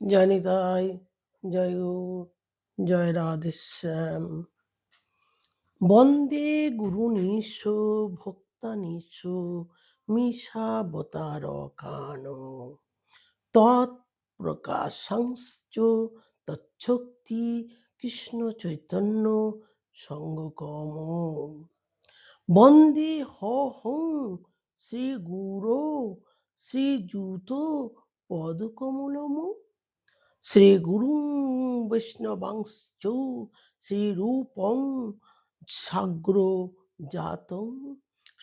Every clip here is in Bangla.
জয় নিতাই, জয় গৌর, জয় রাধেশ্যাম। বন্দে গুরুনিশ ভক্তানিশ মিশাবতারকান তৎপ্রকাশাংশ্চ তচ্ছক্তি কৃষ্ণ চৈতন্য সঙ্গকম। বন্দে হং শ্রী গুরো শ্রীযুত পদকমলম শ্রীগুরুং বৈষ্ণবাংশ্চ শ্রীরূপং সাগ্র জাতং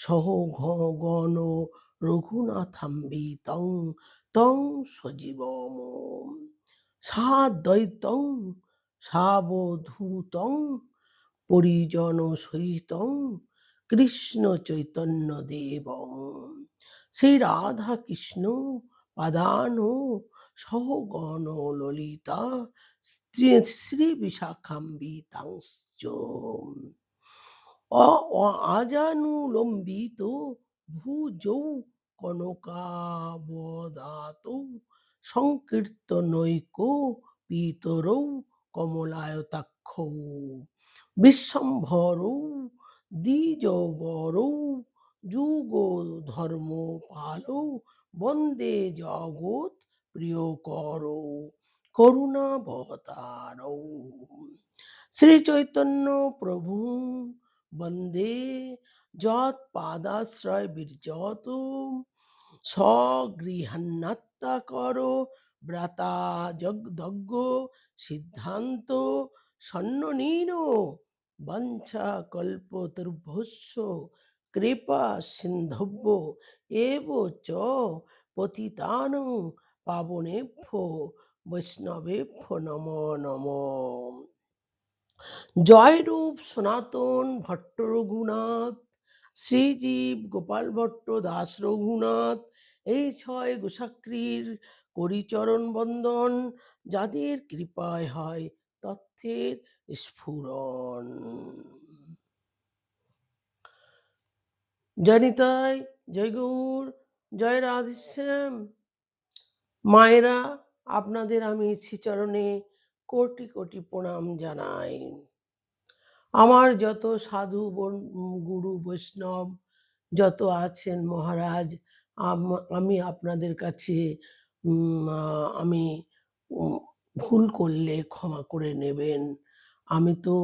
সহগণ রঘুনাথাম্বিতং তং সজীবম সাদ্বৈতং সাবধূতং পরিজন সহিতং কৃষ্ণ চৈতন্য দেবং শ্রী রাধা কৃষ্ণ পাদানো সহগণ ললিতা শ্রী বিশাখাম্বিতাংশ্চ আজানুলম্বিত ভুজৌ কনকাবদাতৌ সংকীর্তনৈক পিতরৌ কমলায়তাক্ষৌ বিশ্বম্ভরৌ দ্বিজবরৌ যুগ ধর্ম পালৌ বন্দে জগৎ প্রিয়করৌ করুণাবতারৌ শ্রী চৈতন্য প্রভু বন্দে যৎ পাদাশ্রয় বীর্যত স্বগৃহান্নাত্মা কর ব্রাতা জগদজ্ঞ সিদ্ধান্ত সন্ননীন বাঞ্ছা কল্পতরুভ্যস্য কৃপা সিন্ধব্য এব চ পতিতানং পাবনেভ্যো বৈষ্ণবেভ্যো নমো নমো। জয়রূপ সনাতন ভট্ট রঘুনাথ, শ্রীজীব গোপাল ভট্ট দাস রঘুনাথ, এই ছয় গোসাক্রীর করিচরণ বন্দন, যাদের কৃপায় হয় তথ্যের স্ফুরণ। জয় নিতাই, জয় গৌর, জয় রাধেশ্যাম। মায়েরা, আপনাদের আমি শ্রীচরণে কোটি কোটি প্রণাম জানাই। আমার যত সাধু গুরু বৈষ্ণব যত আছেন মহারাজ, আমি আপনাদের কাছে আমি ভুল করলে ক্ষমা করে নেবেন। আমি তো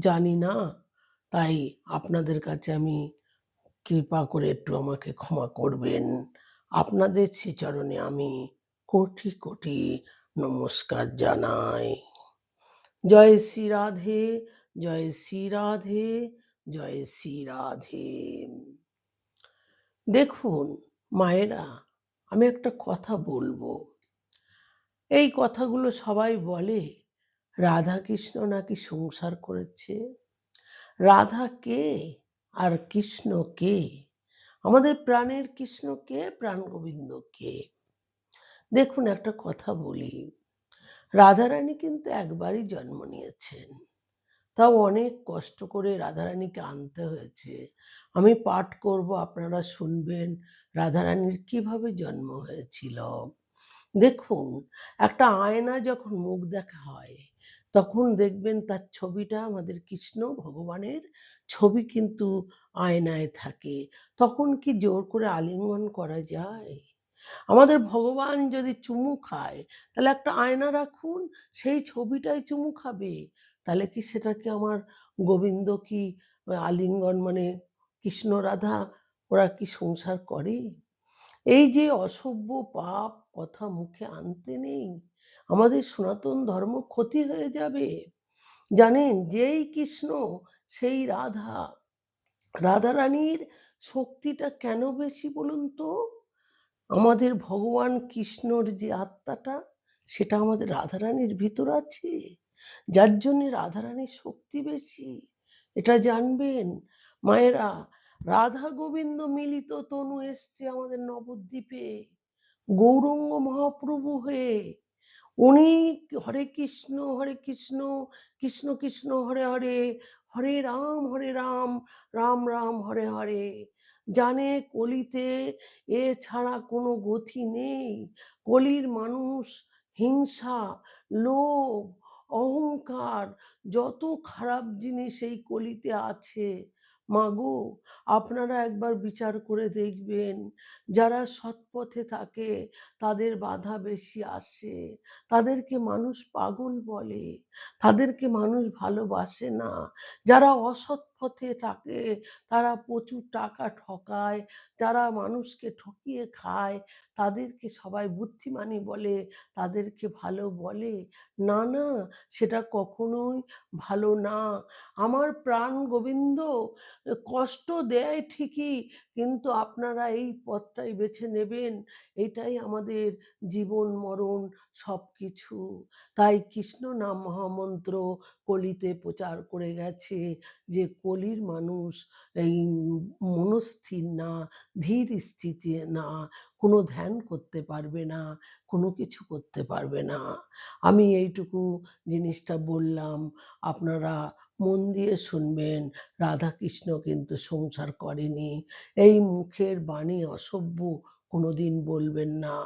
জানি না, তাই আপনাদের কাছে আমি কৃপা করে একটু আমাকে ক্ষমা করবেন। আপনাদের শ্রীচরণে আমি কোটি কোটি নমস্কার জানাই। জয় শ্রী রাধে, জয় শ্রী রাধে, জয় শ্রী রাধে। দেখুন মায়েরা, আমি একটা কথা বলবো। এই কথাগুলো সবাই বলে রাধা কৃষ্ণ নাকি সংসার করেছে। রাধা কে আর কৃষ্ণ কে? আমাদের প্রাণের কৃষ্ণ কে, প্রাণ গোবিন্দ কে? দেখুন একটা কথা বলি, রাধারানী কিন্তু একবারই জন্ম নিয়েছেন, তাও অনেক কষ্ট করে রাধারানীকে আনতে হয়েছে। আমি পাঠ করব, আপনারা শুনবেন রাধারানীর কিভাবে জন্ম হয়েছিল। দেখুন, একটা আয়না যখন মুখ দেখা হয় তখন দেখবেন তার ছবিটা, আমাদের কৃষ্ণ ভগবানের ছবি কিন্তু আয়নায় থাকে। তখন কি জোর করে আলিঙ্গন করা যায়? আমাদের ভগবান যদি চুমু খায়, তাহলে একটা আয়না রাখুন, সেই ছবিটাই চুমু খাবে। তাহলে কি সেটাকে আমার গোবিন্দ কি আলিঙ্গন, মানে কৃষ্ণ রাধা ওরা কি সংসার করে? এই যে অসভ্য পাপ কথা মুখে আনতে নেই, আমাদের সনাতন ধর্ম ক্ষতি হয়ে যাবে। জানেন, যেই কৃষ্ণ সেই রাধা। রাধারানীর শক্তিটা কেন বেশি বলুন তো? আমাদের ভগবান কৃষ্ণর যে আত্মাটা, সেটা আমাদের রাধারানীর ভিতর আছে, যার জন্যে রাধারানীর শক্তি বেশি। এটা জানবেন মায়েরা। রাধা গোবিন্দ মিলিত তনু এসছে আমাদের নবদ্বীপে গৌরঙ্গ মহাপ্রভু হয়ে। উনি হরে কৃষ্ণ কৃষ্ণ কৃষ্ণ হরে হরে, হরে রাম রাম রাম হরে হরে। জানে কলিতে এ ছাড়া কোনো গতি নেই। কলির মানুষ হিংসা, লোভ, অহংকার, যত খারাপ জিনিস এই কলিতে আছে, মাগো আপনারা একবার বিচার করে দেখবেন। যারা সৎপথে থাকে তাদের বাধা বেশি আসে, তাদেরকে মানুষ পাগল বলে, তাদেরকে মানুষ ভালোবাসে না। যারা অসৎ পথে থাকে তারা প্রচুর টাকা ঠকায়, যারা মানুষকে ঠকিয়ে খায় তাদেরকে সবাই বুদ্ধিমানী বলে, তাদেরকে ভালো বলে না। না, সেটা কখনোই ভালো না। আমার প্রাণ গোবিন্দ কষ্ট দেয় ঠিকই, কিন্তু আপনারা এই পথটাই বেছে নেবেন, এটাই আমাদের জীবন মরণ সবকিছু। তাই কৃষ্ণ নাম মহামন্ত্র কলিতে প্রচার করে গেছে যে কলির মানুষ এই মনস্থির না, ধীর স্থিতি না, কোনো ধ্যান করতে পারবে না, কোনো কিছু করতে পারবে না। আমি এইটুকু জিনিসটা বললাম, আপনারা মন দিয়ে শুনবেন। রাধাকৃষ্ণ কিন্তু সংসার করেনি। এই মুখের বাণী অসভ্য কোনোদিন বলবেন না,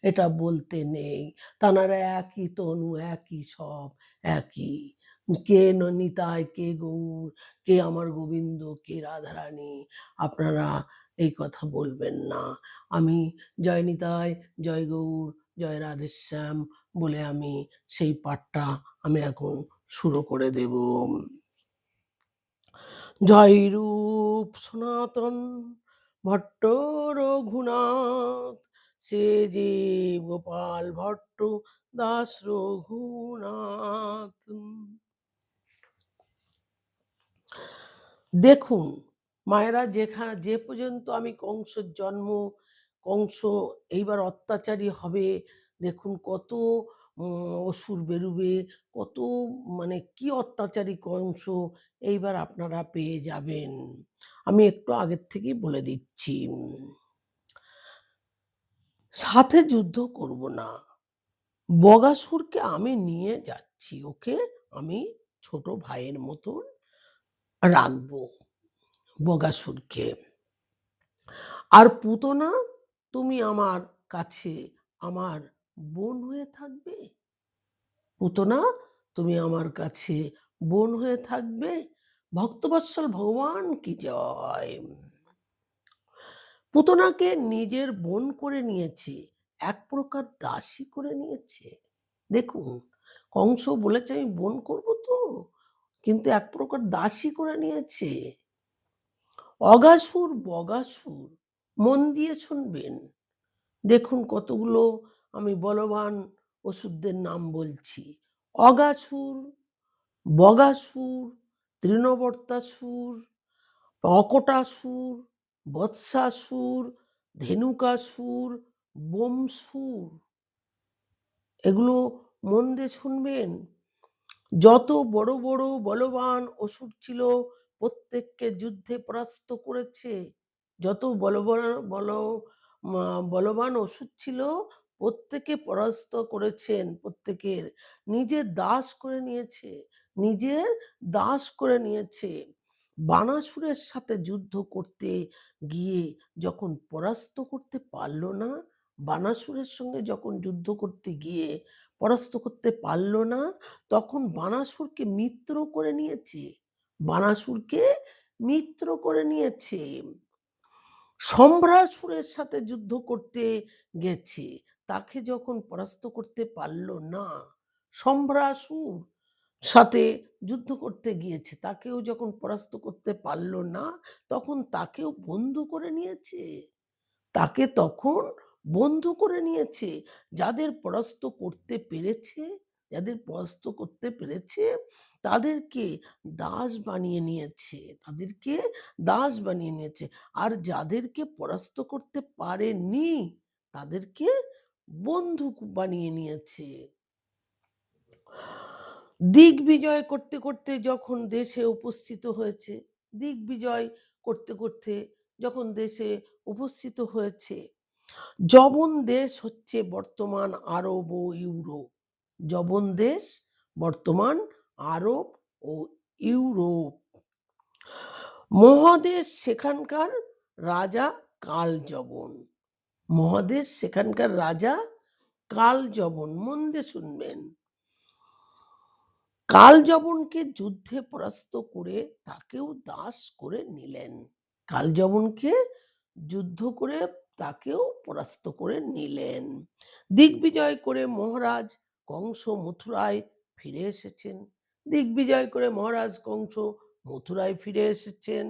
এটা বলতে নেই। তানারা একই তনু, একই সব, একই। কে নিতাই, কে গৌর, কে আমার গোবিন্দ, কে রাধারানী, আপনারা এই কথা বলবেন না। আমি জয় নিতাই, জয় গৌর, জয় রাধেশ্যাম বলে আমি সেই পাঠটা আমি এখন শুরু করে দেব। জয় রূপ সনাতন ভট্ট রঘুনাথ, সে জীব গোপাল ভট্ট দাস রঘুনাথ। দেখুন মায়েরা, যে পর্যন্ত আমি কংসের জন্ম, কংস এইবার অত্যাচারী হবে, দেখুন কত অসুর বেরুবে, কত মানে কি অত্যাচারী কংস, এইবার আপনারা পেয়ে যাবেন। আমি একটু আগের থেকেই বলে দিচ্ছি। সাথে যুদ্ধ করব না, বগাসুরকে আমি নিয়ে যাচ্ছি, ওকে আমি ছোট ভাইয়ের মতন রাখবো বগাসুরকে। আর পুতনা, তুমি আমার কাছে আমার বোন হয়ে থাকবে। পুতনা, তুমি আমার কাছে বোন হয়ে থাকবে। ভক্তবৎসল ভগবান কি জয়। পুতনাকে নিজের বোন করে নিয়েছে, এক প্রকার দাসী করে নিয়েছে। দেখুন কংস বলেছে আমি বোন করব তো, কিন্তু এক প্রকার দাসী করে নিয়েছে। অগাসুর বগাসুর, মন দিয়ে শুনবেন। দেখুন কতগুলো আমি বলবান অসুরদের নাম বলছি। অগাসুর, বগাসুর, তৃণবর্তাসুর, অকটাসুর, বৎসাসুর, ধেনুকাসুর, বোমসুর। এগুলো মন দিয়ে শুনবেন। যত বড় বড় বলবান অসুর ছিল প্রত্যেককে যুদ্ধে পরাস্ত করেছে। যত বলবান অসুর ছিল প্রত্যেকে পরাস্ত করেছেন, প্রত্যেকের নিজের দাস করে নিয়েছে, নিজের দাস করে নিয়েছে। বানাসুরের সাথে যুদ্ধ করতে গিয়ে যখন পরাস্ত করতে পারল না, বানাসুরের সঙ্গে যখন যুদ্ধ করতে গিয়ে পরাস্ত করতে পারল না, তখন বানাসুরকে মিত্র করে নিয়েছে, বানাসুরকে মিত্র করে নিয়েছে। সম্ভ্রাসুরের সাথে যুদ্ধ করতে গেছে, তাকে যখন পরাস্ত করতে পারল না, সম্ভ্রাসুর সাথে যুদ্ধ করতে গিয়েছে, তাকেও যখন পরাস্ত করতে পারল না, তখন তাকেও বন্ধু করে নিয়েছে, তাকে তখন বন্ধু করে নিয়েছে। যাদের পরাস্ত করতে পেরেছে, যাদের পরাস্ত করতে পেরেছে তাদেরকে দাস বানিয়ে নিয়েছে, তাদেরকে দাস বানিয়ে নিয়েছে। আর যাদেরকে পরাস্ত করতে পারেনি তাদেরকে বন্ধু বানিয়ে নিয়েছে। দিগ্বিজয় করতে করতে যখন দেশে উপস্থিত হয়েছে, দিগ্বিজয় করতে করতে যখন দেশে উপস্থিত হয়েছে, যবন দেশ হচ্ছে বর্তমান আরব ও ইউরোপ, যবন দেশ বর্তমান আরব ও ইউরোপ। মহাদেশ সেখানকার রাজা কালযবন, মহাদেশ সেখানকার রাজা কালযবন, মন দিয়ে শুনবেন। কালযবনকে যুদ্ধে পরাস্ত করে তাকেও দাস করে নিলেন। কালযবনকে যুদ্ধ করে তাকেও পরাস্ত করে নিলেন। দিগ্বিজয় করে মহারাজ কংস মথুরায় ফিরে এসেছেন। দিগ্বিজয় করে মহারাজ কংস মথুরায় ফিরে এসেছেন।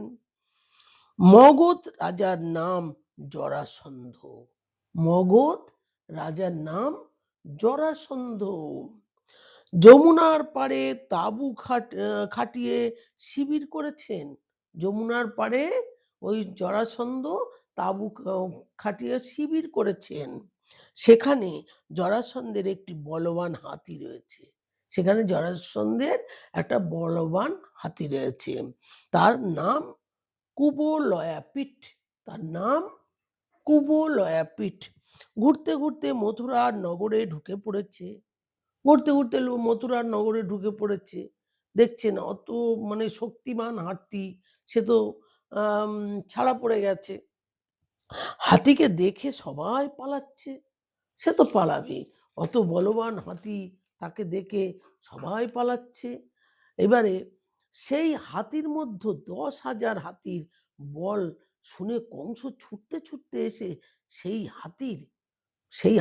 মগধ রাজার নাম জরাসন্ধ। মগধ রাজার নাম জরাসন্ধ। যমুনার পাড়ে তাঁবু খাটিয়ে শিবির করেছেন। যমুনার পাড়ে ওই জরাসন্ধ তাঁবু খাটিয়ে শিবির করেছেন। সেখানে জরাসন্ধের একটি বলবান হাতি রয়েছে। সেখানে জরাসন্ধের একটা বলবান হাতি রয়েছে। তার নাম কুবলয়াপিঠ। তার নাম কুবলয়াপিঠ। ঘুরতে ঘুরতে মথুরার নগরে ঢুকে পড়েছে। ঘুরতে ঘুরতে মথুরার নগরে ঢুকে পড়েছে। দেখছেন অত মানে শক্তিমান হাতি, সে তো ছাড়া পড়ে গেছে। হাতিকে দেখে সবাই পালাচ্ছে। সে তো পালাবেই, অত বলবান হাতি, তাকে দেখে সবাই পালাচ্ছে। এবারে সেই হাতির মধ্যে 10,000 হাতির বল শুনে কংস ছুটতে ছুটতে এসে সেই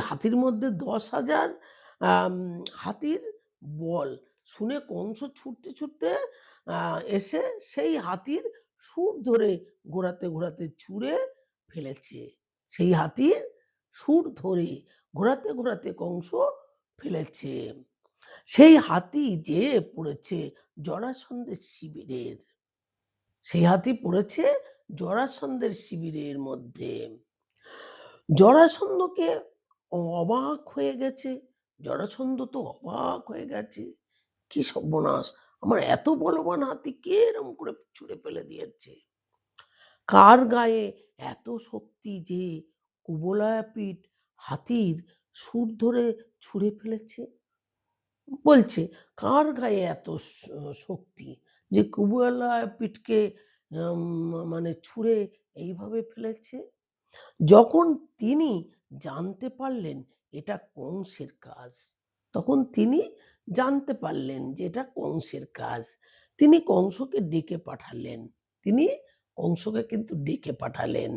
হাতির মধ্যে 10,000 হাতির বল শুনে কংস ছুটতে ছুটতে এসে সেই হাতির শুঁড় ধরে ঘোরাতে ঘোরাতে ছুঁড়ে ফেলেছে। সেই হাতির শুঁড় ধরে ঘোরাতে ঘোরাতে কংস ফেলেছে। সেই হাতি যেয়ে পড়েছে জরাসন্ধের শিবিরের। সেই হাতি পড়েছে জরাসন্ধের শিবিরের মধ্যে। জরাসন্ধকে অবাক হয়ে গেছে। জরাসন্ধ তো অবাক হয়ে গেছে, কি সর্বনাশ, আমার এত বলবান হাতি কে এরম করে ছুঁড়ে ফেলে দিয়েছে? কার গায়ে এত শক্তি যে কুবলয়াপিঠ হাতির শুঁড় ধরে ছুঁড়ে ফেলেছে? বলছে কার গায়ে এত শক্তি যে কুবলয়াপিঠকে মানে ছুঁড়ে এইভাবে ফেলেছে? যখন তিনি জানতে পারলেন এটা কংসের কাজ, তখন তিনি জানতে পারলেন যে এটা কংসের কাজ। তিনি কংসকে ডেকে পাঠালেন। তিনি কংসকে কিন্তু ডেকে পাঠালেন।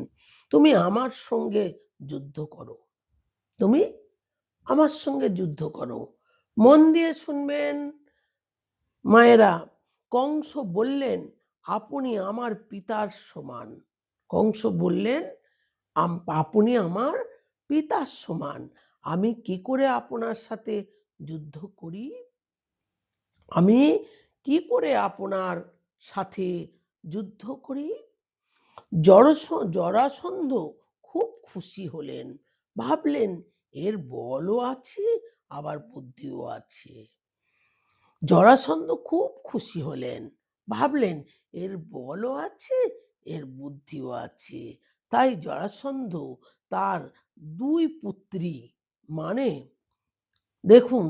তুমি আমার সঙ্গে যুদ্ধ করো। তুমি আমার সঙ্গে যুদ্ধ করো। মন দিয়ে শুনবেন মায়েরা। কংস বললেন, আপনি আমার পিতার সমান। কংস বললেন, আপনি আমার পিতার সমান। আমি কি করে আপনার সাথে যুদ্ধ করি? আমি কি করে আপনার সাথে যুদ্ধ করি? জরাসন্ধ খুব খুশি হলেন। ভাবলেন এর বলও আছে আবার বুদ্ধিও আছে। জরাসন্ধ খুব খুশি হলেন। ভাবলেন এর বলও আছে, এর বুদ্ধিও আছে। তাই জরাসন্ধ তার 2 পুত্রী, মানে দেখুন,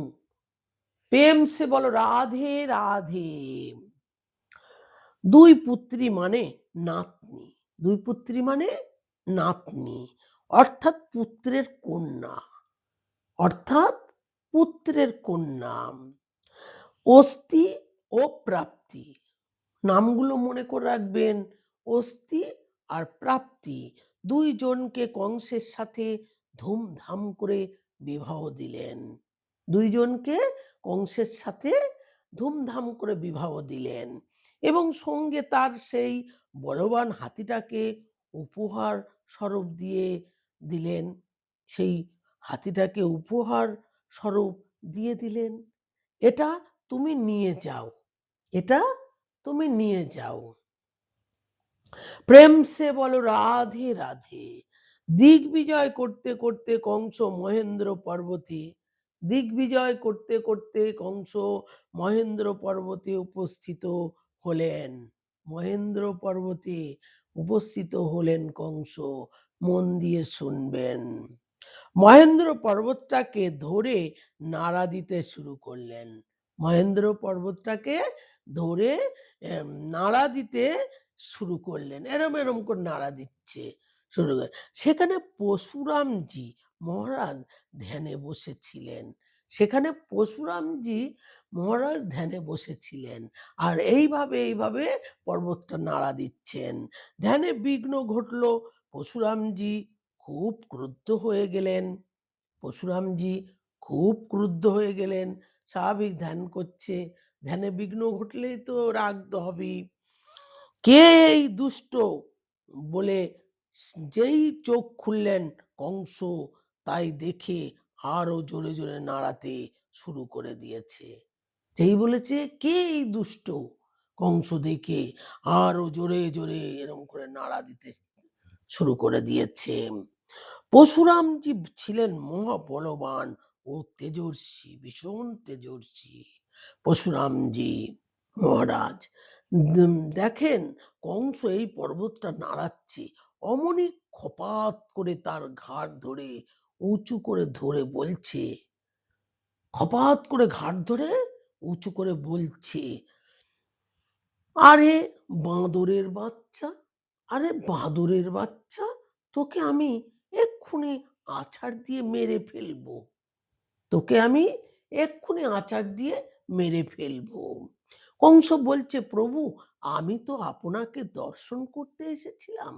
প্রেম সে বলো রাধে রাধে, 2 পুত্রী মানে নাতনি। 2 পুত্রী মানে নাতনি, অর্থাৎ পুত্রের কন্যা। অর্থাৎ পুত্রের কন্যা। অস্তি ও প্রাপ্তি, নামগুলো মনে করে রাখবেন। অস্তি আর প্রাপ্তি, 2 জনকে কংসের সাথে ধুমধাম করে বিবাহ দিলেন। 2 জনকে কংসের সাথে ধুমধাম করে বিবাহ দিলেন এবং সঙ্গে তার সেই বলবান হাতিটাকে উপহার স্বরূপ দিয়ে দিলেন। সেই হাতিটাকে উপহার স্বরূপ দিয়ে দিলেন, এটা তুমি নিয়ে যাও, এটা তুমি নিয়ে যাও। প্রেম সে বলো রাধে রাধে। দিগ্বিজয় করতে করতে কংস মহেন্দ্র পর্বতে, দিগ্বিজয় করতে করতে কংস মহেন্দ্র পর্বতে উপস্থিত হলেন। মহেন্দ্র পর্বতে উপস্থিত হলেন কংস। মন দিয়ে শুনবেন। মহেন্দ্র পর্বতটাকে ধরে নাড়া দিতে শুরু করলেন। মহেন্দ্র পর্বতটাকে ধরে নাড়া দিতে শুরু করলেন। এরম এরম করে নাড়া দিচ্ছে শুরু করে। সেখানে পরশুরামজি, মহারাজ ধ্যানে বসেছিলেন। সেখানে পরশুরামজি মহারাজ ধ্যানে বসেছিলেন। আর এইভাবে পর্বতটা নাড়া দিচ্ছেন। ধ্যানে বিঘ্ন ঘটল। পরশুরামজি খুব ক্রুদ্ধ হয়ে গেলেন। পরশুরামজি খুব ক্রুদ্ধ হয়ে গেলেন। স্বাভাবিক ধ্যান করছে, ধ্যানে বিঘ্ন ঘটলেই তো রাগ তো হবেই। কে এই দুষ্ট বলে যেই চোখ খুললেন কংস, তাই দেখে আরো জোরে জোরে নাড়াতে শুরু করে দিয়েছে। যেই বলেছে কে এই দুষ্ট, কংস দেখে আরো জোরে জোরে এরকম করে নাড়া দিতে শুরু করে দিয়েছে। পরশুরামজি ছিলেন মহাবলবান ও তেজস্বী, ভীষণ তেজস্বী। পরশুরামজি মহারাজ দেখেন কংস এই পর্বতটা নাড়াচ্ছে, অমনি খপাত করে তার ঘাড় ধরে উঁচু করে ধরে বলছে, খপাত করে ঘাড় ধরে উঁচু করে বলছে, আরে বাঁদরের বাচ্চা, আরে বাঁদরের বাচ্চা, তোকে আমি এক্ষুনি আছাড় দিয়ে মেরে ফেলবো, তোকে আমি এক্ষুনি আছাড় দিয়ে মেরে ফেলবো। কংস বলছে, প্রভু আমি তো আপনাকে দর্শন করতে এসেছিলাম,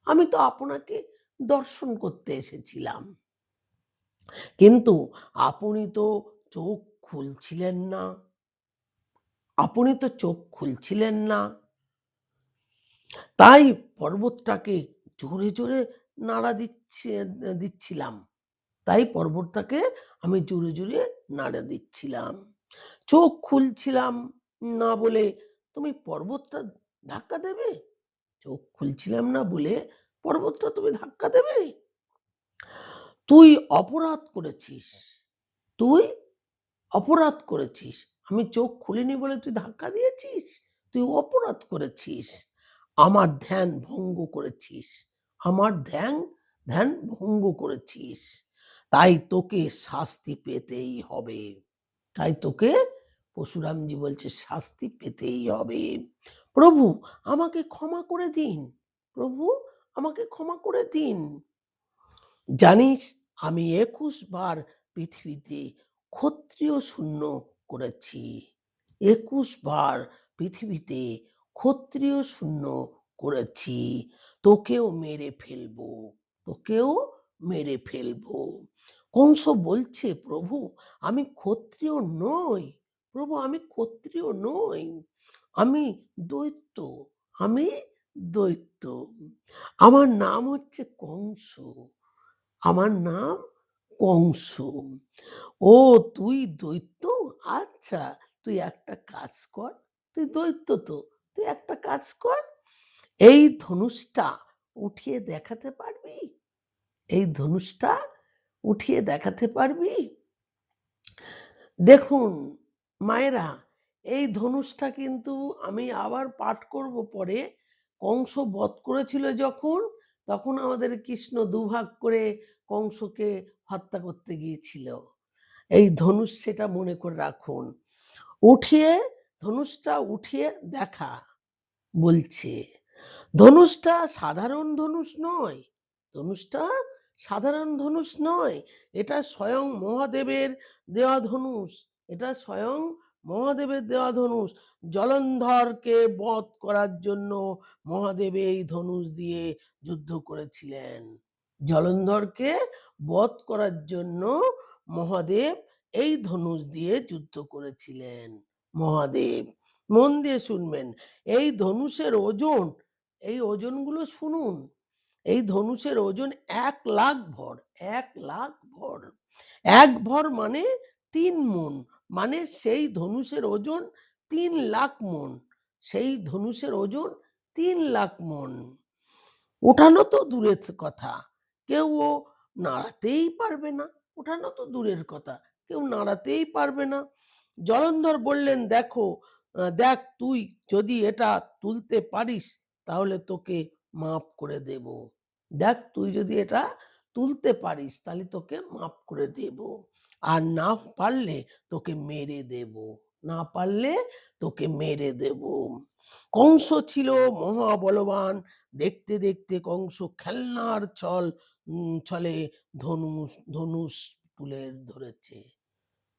আমি তো আপনাকে দর্শন করতে এসেছিলাম, কিন্তু আপনি তো চোখ খুলছিলেন না, আপনি তো চোখ খুলছিলেন না, তাই পর্বতটাকে জোরে জোরে নাড়া দিচ্ছিলাম, তাই পর্বতটাকে আমি জোরে জোরে নাড়া দিচ্ছিলাম, চোখ খুলছিলাম না বলে তুমি পর্বতটা ধাক্কা দেবে, চোখ খুলছিলাম না বলে পর্বতটা তুমি ধাক্কা দেবে, তুই অপরাধ করেছিস, তুই অপরাধ করেছিস, আমি চোখ খুলিনি বলে তুই ধাক্কা দিয়েছিস, তুই অপরাধ করেছিস, আমার ধ্যান ভঙ্গ করেছিস, আমার ধ্যান ধ্যান ভঙ্গ করেছিস, তাই তোকে শাস্তি পেতেই হবে, তাই তোকে, পরশুরামজি বলছে শাস্তি পেতেই হবে। প্রভু আমাকে ক্ষমা করে দিন, প্রভু আমাকে ক্ষমা করে দিন, জানিস আমি 21 বার পৃথিবীতে ক্ষত্রিয় শূন্য করেছি, 21 বার পৃথিবীতে ক্ষত্রিয় শূন্য করেছি, তোকেও মেরে ফেলবো, তোকেও মেরে ফেলবো। কংস বলছে, প্রভু আমি ক্ষত্রিয় নই, প্রভু আমি ক্ষত্রিয় নই, আমি দৈত্য, আমি দৈত্য, আমার নাম হচ্ছে কংস, আমার নাম কংস। ও তুই দৈত্য, আচ্ছা তুই একটা কাজ কর, তুই দৈত্য তো, তুই একটা কাজ কর, এই ধনুষটা উঠিয়ে দেখাতে পারবি, এই ধনুষটা উঠিয়ে দেখাতে পারবি। দেখুন মায়েরা, এই ধনুষটা কিন্তু আমি আবার পাঠ করব পরে, কংস বধ করেছিল যখন, তখন আমাদের কৃষ্ণ দুভাগ করে কংসকে হত্যা করতে গিয়েছিল, এই ধনুষ সেটা মনে করে রাখুন, উঠিয়ে ধনুষটা উঠিয়ে দেখা বলছে, ধনুষটা সাধারণ ধনুষ নয়, ধনুষটা সাধারণ ধনুষ নয়, এটা স্বয়ং মহাদেবের দেওয়া ধনুষ, এটা স্বয়ং মহাদেবের দেওয়া ধনুষ, জলন্ধরকে বধ করার জন্য মহাদেব এই ধনুষ দিয়ে যুদ্ধ করেছিলেন, জলন্ধরকে বধ করার জন্য মহাদেব এই ধনুষ দিয়ে যুদ্ধ করেছিলেন, মহাদেব, মন দিয়ে শুনবেন, এই ধনুষের ওজন, এই ওজনগুলো শুনুন, এই ধনুষের ওজন 1,00,000 ভর, 1,00,000 ভর, 1 ভর মানে 3 মণ, মানে সেই ধনুষের ওজন 3,00,000 মণ, সেই ধনুষের ওজন 3,00,000 মণ, ওঠানো তো দূরের কথা, কেউ ও নাড়াতেই পারবে না, ওঠানো তো দূরের কথা, কেউ নাড়াতেই পারবে না। জলন্ধর বললেন, দেখো দেখ তুই যদি এটা তুলতে পারিস তাহলে তোকে মাফ করে দেব, দেখ তুই যদি এটা তুলতে পারিস তাহলে তোকে মাফ করে দেব, আর না পারলে তোকে মেরে দেব, না পারলে তোকে মেরে দেব। কংস ছিল মহাবলবান, দেখতে দেখতে কংস খেলনার ছল ছলে ধনুষ তুলে ধরেছে।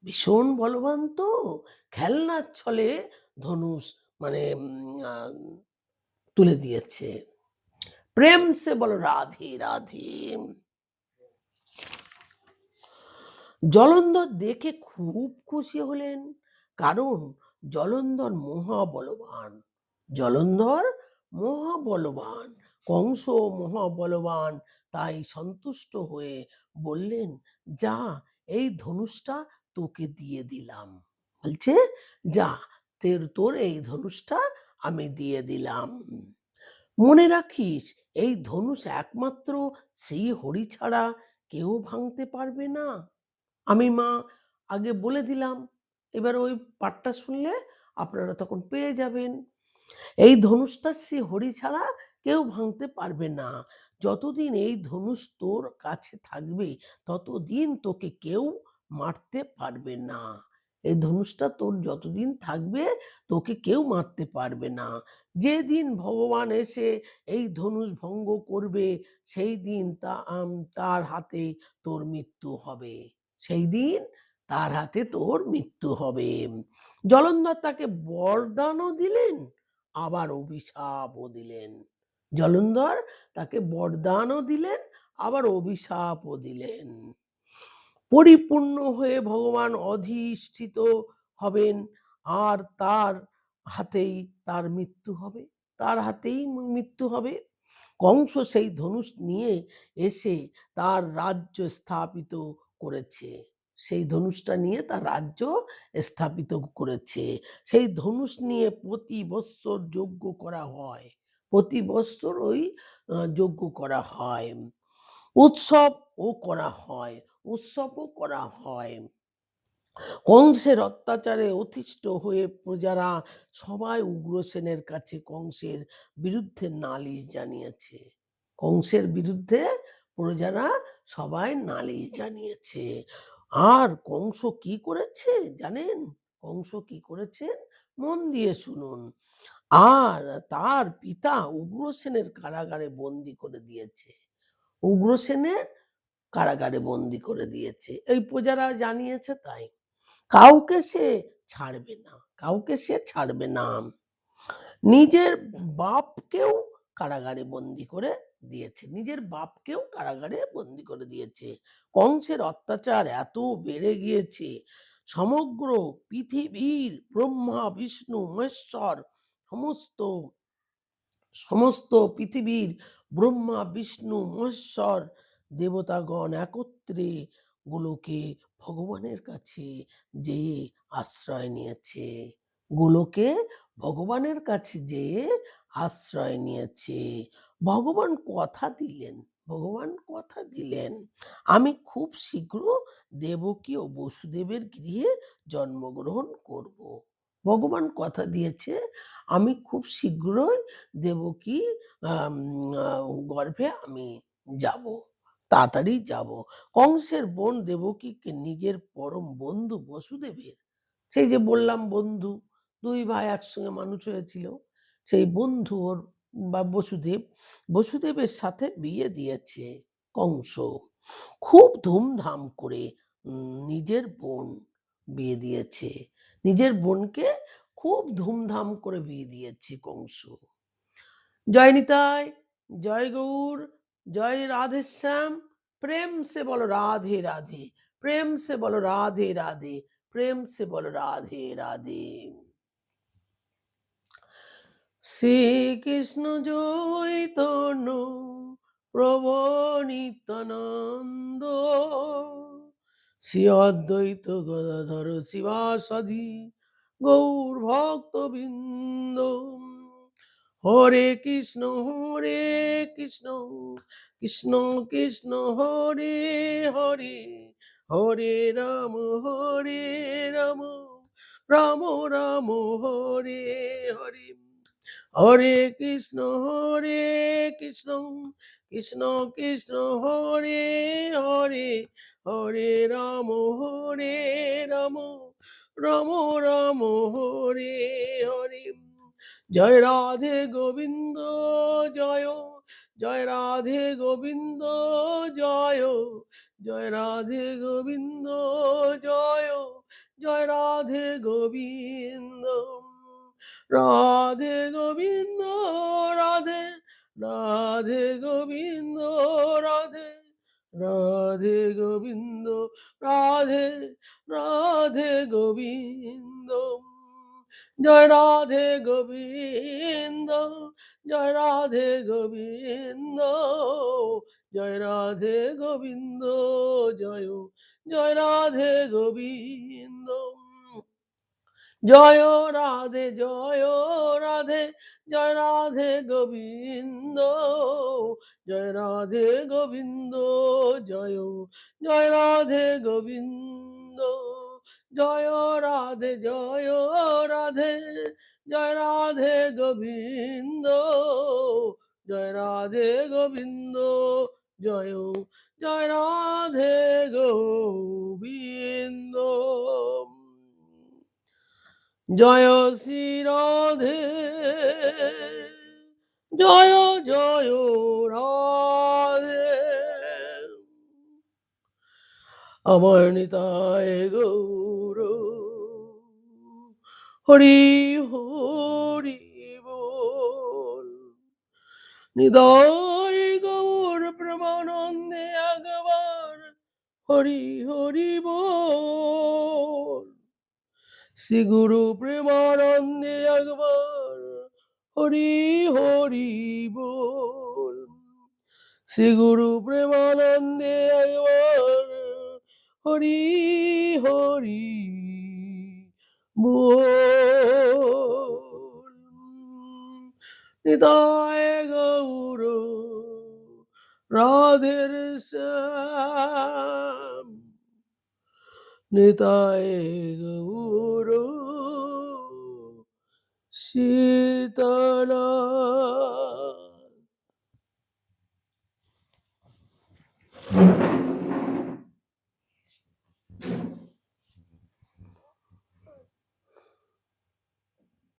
ভীষণ বলবান তো, খেলনার ছলে ধনুষ মানে তুলে দিয়েছে। প্রেম সে বলো রাধে রাধে। জলন্ধর দেখে খুব খুশি হলেন, কারণ জলন্ধর মহাবলবান। জলন্ধর মহাবলবান, কংস মহাবলবান। তাই সন্তুষ্ট হয়ে বললেন, যা, এই ধনুষটা তোকে দিয়ে দিলাম। বলছে, যা, তোর এই ধনুষটা আমি দিয়ে দিলাম। মনে রাখিস, এই ধনুষ একমাত্র শ্রী হরি ছাড়া কেউ ভাঙতে পারবে না। আমি মা আগে বলে দিলাম, এবার ওই পাঠটা শুনলে আপনারা তখন পেয়ে যাবেন। এই ধনুষটা শ্রী হরি ছাড়া কেউ ভাঙতে পারবে না। যতদিন এই ধনুষ তোর কাছে থাকবে, ততদিন তোকে কেউ মারতে পারবে না। এই ধনুষটা তোর যতদিন থাকবে, তোকে কেউ মারতে পারবে না। যেদিন ভগবান এসে এই ধনুষ ভঙ্গ করবে, সেই দিন তার হাতে তোর মৃত্যু হবে। সেই দিন তার হাতে তোর মৃত্যু হবে। জলন্ধর তাকে বরদানও দিলেন, আবার অভিশাপও দিলেন। জলন্ধর তাকে বরদানও দিলেন, আবার অভিশাপও দিলেন। পরিপূর্ণ হয়ে ভগবান অধিষ্ঠিত হবেন, আর তার হাতেই তার মৃত্যু হবে। তার হাতেই মৃত্যু হবে। কংস সেই ধনুষ নিয়ে এসে তার রাজ্য স্থাপিত করেছে। সেই ধনুষটা নিয়ে তার রাজ্য স্থাপিত করেছে। সেই ধনুষ নিয়ে প্রতি বৎসর যজ্ঞ করা হয়। প্রতি বৎসর ওই যজ্ঞ করা হয়। উৎসবও করা হয়। উৎসবও করা হয়। কংসের অত্যাচারে অতিষ্ঠ হয়ে প্রজারা সবাই উগ্রসেনের কাছে কংসের বিরুদ্ধে নালিশ জানিয়েছে। কংসের বিরুদ্ধে প্রজারা সবাই নালিশ জানিয়েছে। আর কংস কি করেছে জানেন? কংস কি করেছেন? মন দিয়ে শুনুন। আর তার পিতা উগ্রসেনের কারাগারে বন্দি করে দিয়েছে। উগ্রসেনের কারাগারে বন্দি করে দিয়েছে। এই প্রজারা জানিয়েছে তাই। কাউকে সে ছাড়বে না, কাউকে সে ছাড়বে না। নিজের বাপকেও কারাগারে বন্দি করে দিয়েছে। নিজের বাপকেও কারাগারে বন্দি করে দিয়েছে। কংসের অত্যাচার এত বেড়ে গিয়েছে, সমগ্র পৃথিবীর ব্রহ্মা বিষ্ণু মহেশ্বর সমস্ত সমস্ত পৃথিবীর ব্রহ্মা বিষ্ণু মহেশ্বর দেবতাগণ একত্রে গোলকে ভগবানের কাছে যেয়ে আশ্রয় নিয়েছে। গোলকে ভগবানের কাছে যেয়ে আশ্রয় নিয়েছে। ভগবান কথা দিলেন, ভগবান কথা দিলেন, আমি খুব শীঘ্র দেবকী ও বসুদেবের গৃহে জন্মগ্রহণ করব। ভগবান কথা দিয়েছে, আমি খুব শীঘ্রই দেবকী গর্ভে আমি যাব, তাড়াতাড়ি যাব। কংসের বোন দেবকীকে নিজের পরম বন্ধু বসুদেবের, সেই যে বললাম বন্ধু, দুই ভাই একসঙ্গে মানুষ হয়েছিল, সেই বন্ধু ওর বা বসুদেব, বসুদেবের সাথে বিয়ে দিয়েছে কংস। খুব ধুমধাম করে নিজের বোন বিয়ে দিয়েছে। নিজের বোনকে খুব ধুমধাম করে বিয়ে দিয়েছে কংস। জয় নিতাই, জয় গৌর, জয় রাধেশ্যাম। প্রেম সে বলো রাধে রাধে, প্রেম সে বলো রাধে রাধে, প্রেম সে বলো রাধে রাধে। শ্রীকৃষ্ণ চৈতন্য প্রভু নিত্যানন্দ, শ্রী অদ্বৈত গদাধর শিবাসাদি গৌর ভক্তবৃন্দ। হরে কৃষ্ণ কৃষ্ণ কৃষ্ণ হরে হরে, হরে রাম রাম রাম রাম হরে হরে। হরে কৃষ্ণ কৃষ্ণ কৃষ্ণ হরে হরে, হরে রাম রাম রাম রাম হরে হরে। জয় রাধে গোবিন্দ, জয় জয় রাধে গোবিন্দ জয়, জয় রাধে গোবিন্দ জয়, জয় রাধে গোবিন্দ, রাধে গোবিন্দ রাধে, রাধে গোবিন্দ রাধে, রাধে গোবিন্দ রাধে, রাধে গোবিন্দ, জয় রাধে গোবিন্দ, জয় রাধে গোবিন্দ, জয় রাধে গোবিন্দ জয়, জয় রাধে গোবিন্দ, জয় রাধে জয় রাধে, জয় রাধে গোবিন্দ, জয় রাধে গোবিন্দ জয়, জয় রাধে গোবিন্দ, জয় রাধে জয় রাধে, জয় রাধে গোবিন্দ, জয় রাধে গোবিন্দ জয়, জয় রাধে গোবিন্দ, জয় শ্রী রাধে, জয় জয় রাধে, আমার নিতাই গৌর হরি হরি বল, নিতাই গৌর প্রেমানন্দে একবার হরি হরি বল, শ্রী গুরু প্রেমানন্দে একবার হরি হরি বল, শ্রী গুরু প্রেমানন্দে একবার হরি হরি বল, নিতাই গৌর রাধের শ্যাম, নিতাই গৌর সীতারাম।